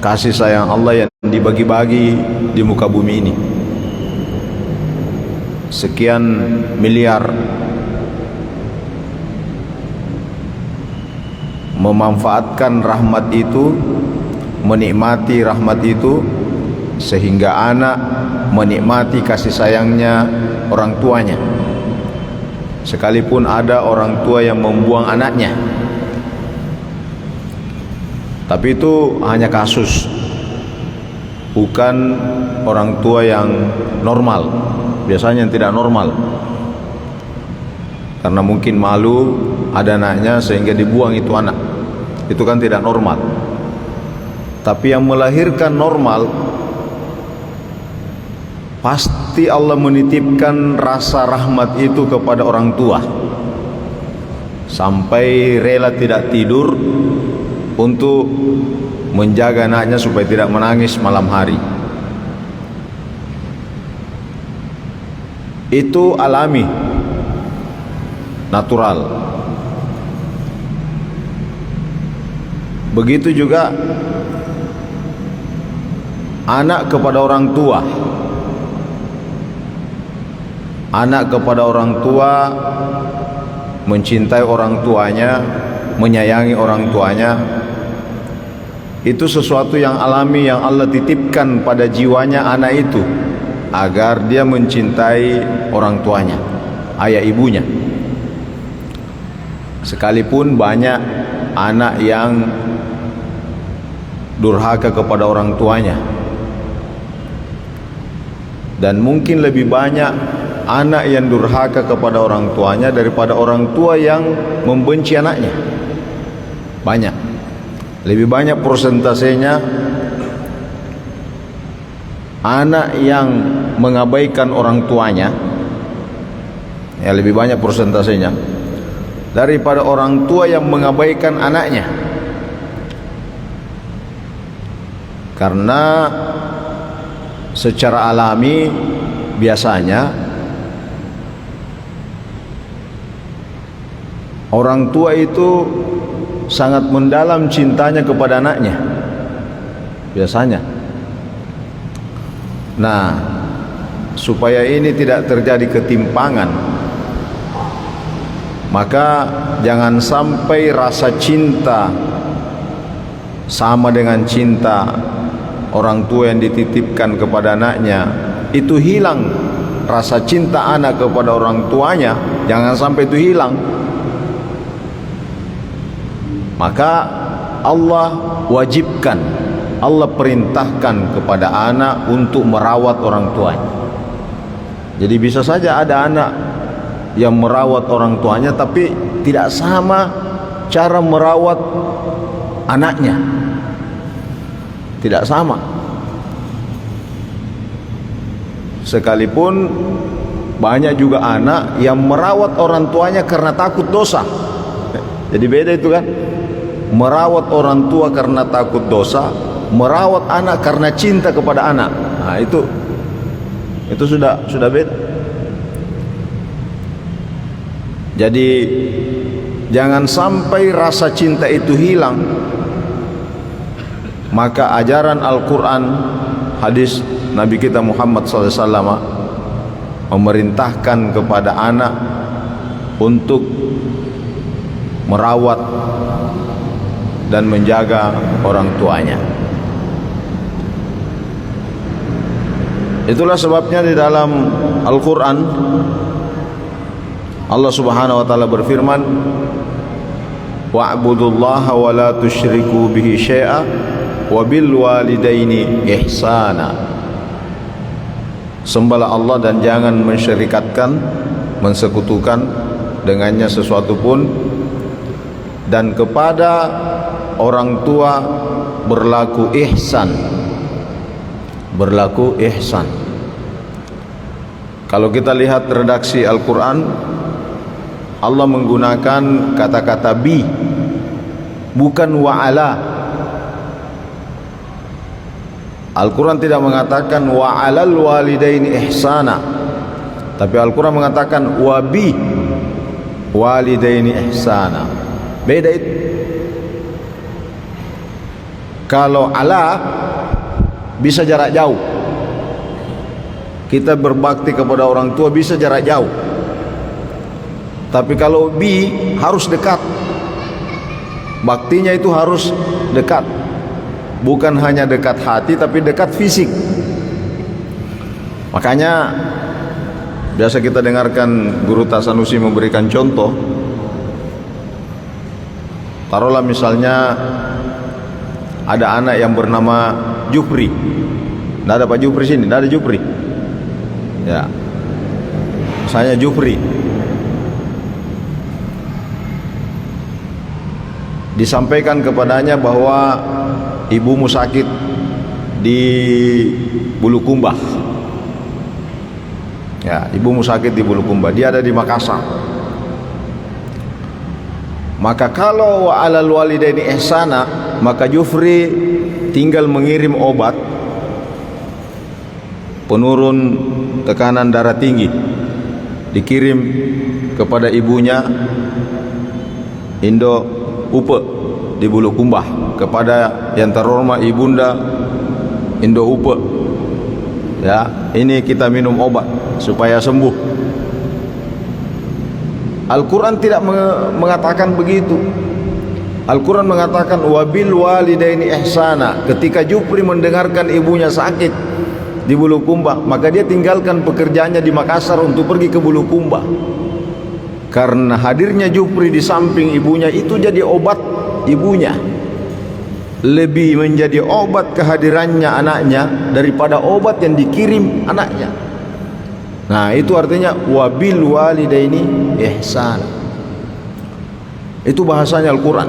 kasih sayang Allah yang dibagi-bagi di muka bumi ini. Sekian miliar memanfaatkan rahmat itu, menikmati rahmat itu, sehingga anak menikmati kasih sayangnya orang tuanya, sekalipun ada orang tua yang membuang anaknya. Tapi itu hanya kasus, bukan orang tua yang normal. Biasanya yang tidak normal, karena mungkin malu ada anaknya sehingga dibuang itu anak. Itu kan tidak normal. Tapi yang melahirkan normal, pasti Allah menitipkan rasa rahmat itu kepada orang tua, sampai rela tidak tidur untuk menjaga anaknya supaya tidak menangis malam hari. Itu alami, natural. Begitu juga anak kepada orang tua. Anak kepada orang tua mencintai orang tuanya, menyayangi orang tuanya. Itu sesuatu yang alami, yang Allah titipkan pada jiwanya anak itu, agar dia mencintai orang tuanya, ayah ibunya. Sekalipun banyak anak yang durhaka kepada orang tuanya, dan mungkin lebih banyak anak yang durhaka kepada orang tuanya daripada orang tua yang membenci anaknya. Banyak, lebih banyak persentasenya anak yang mengabaikan orang tuanya, ya, lebih banyak persentasenya daripada orang tua yang mengabaikan anaknya. Karena secara alami biasanya orang tua itu sangat mendalam cintanya kepada anaknya, biasanya. Nah, supaya ini tidak terjadi ketimpangan, maka jangan sampai rasa cinta sama dengan cinta orang tua yang dititipkan kepada anaknya itu hilang. Rasa cinta anak kepada orang tuanya jangan sampai itu hilang. Maka Allah wajibkan, Allah perintahkan kepada anak untuk merawat orang tuanya. Jadi bisa saja ada anak yang merawat orang tuanya, tapi tidak sama cara merawat anaknya, tidak sama. Sekalipun banyak juga anak yang merawat orang tuanya karena takut dosa. Jadi beda itu kan. Merawat orang tua karena takut dosa, merawat anak karena cinta kepada anak. Nah, itu sudah beda. Jadi jangan sampai rasa cinta itu hilang. Maka ajaran Al-Quran, hadis Nabi kita Muhammad SAW memerintahkan kepada anak untuk merawat dan menjaga orang tuanya. Itulah sebabnya di dalam Al-Quran Allah Subhanahu wa ta'ala berfirman, wa'budullaha wa la tusyriku bihi syai'a wa bil walidaini ihsana. Sembahlah Allah dan jangan mensyirikatkan, mensekutukan dengannya sesuatu pun, dan kepada orang tua berlaku ihsan. Berlaku ihsan. Kalau kita lihat redaksi Al-Quran, Allah menggunakan kata-kata bi, bukan wa'ala. Al-Quran tidak mengatakan wa'alal walidaini ihsana, tapi Al-Quran mengatakan wabi walidaini ihsana. Beda itu. Kalau ala bisa jarak jauh, kita berbakti kepada orang tua bisa jarak jauh. Tapi kalau bi harus dekat, baktinya itu harus dekat, bukan hanya dekat hati tapi dekat fisik. Makanya biasa kita dengarkan Guru Tasanusi memberikan contoh. Taruhlah misalnya ada anak yang bernama Jupri. Tidak ada Pak Jupri sini, tidak ada Jupri. Ya, misalnya Jupri. Disampaikan kepadanya bahwa ibumu sakit di Bulukumba. Ya, ibumu sakit di Bulukumba. Dia ada di Makassar. Maka kalau wa alal walidaini ihsana, maka Jufri tinggal mengirim obat penurun tekanan darah tinggi, dikirim kepada ibunya Indo Upe di Bulukumba, kepada yang terhormat ibunda Indo Upe. Ya, ini kita minum obat supaya sembuh. Al-Quran tidak mengatakan begitu. Al-Quran mengatakan wabil walidaini ihsana. Ketika Jupri mendengarkan ibunya sakit di Bulukumba, maka dia tinggalkan pekerjaannya di Makassar untuk pergi ke Bulukumba. Karena hadirnya Jupri di samping ibunya itu jadi obat ibunya. Lebih menjadi obat kehadirannya anaknya daripada obat yang dikirim anaknya. Nah, itu artinya wabil walidaini ihsana. Itu bahasanya Al-Quran.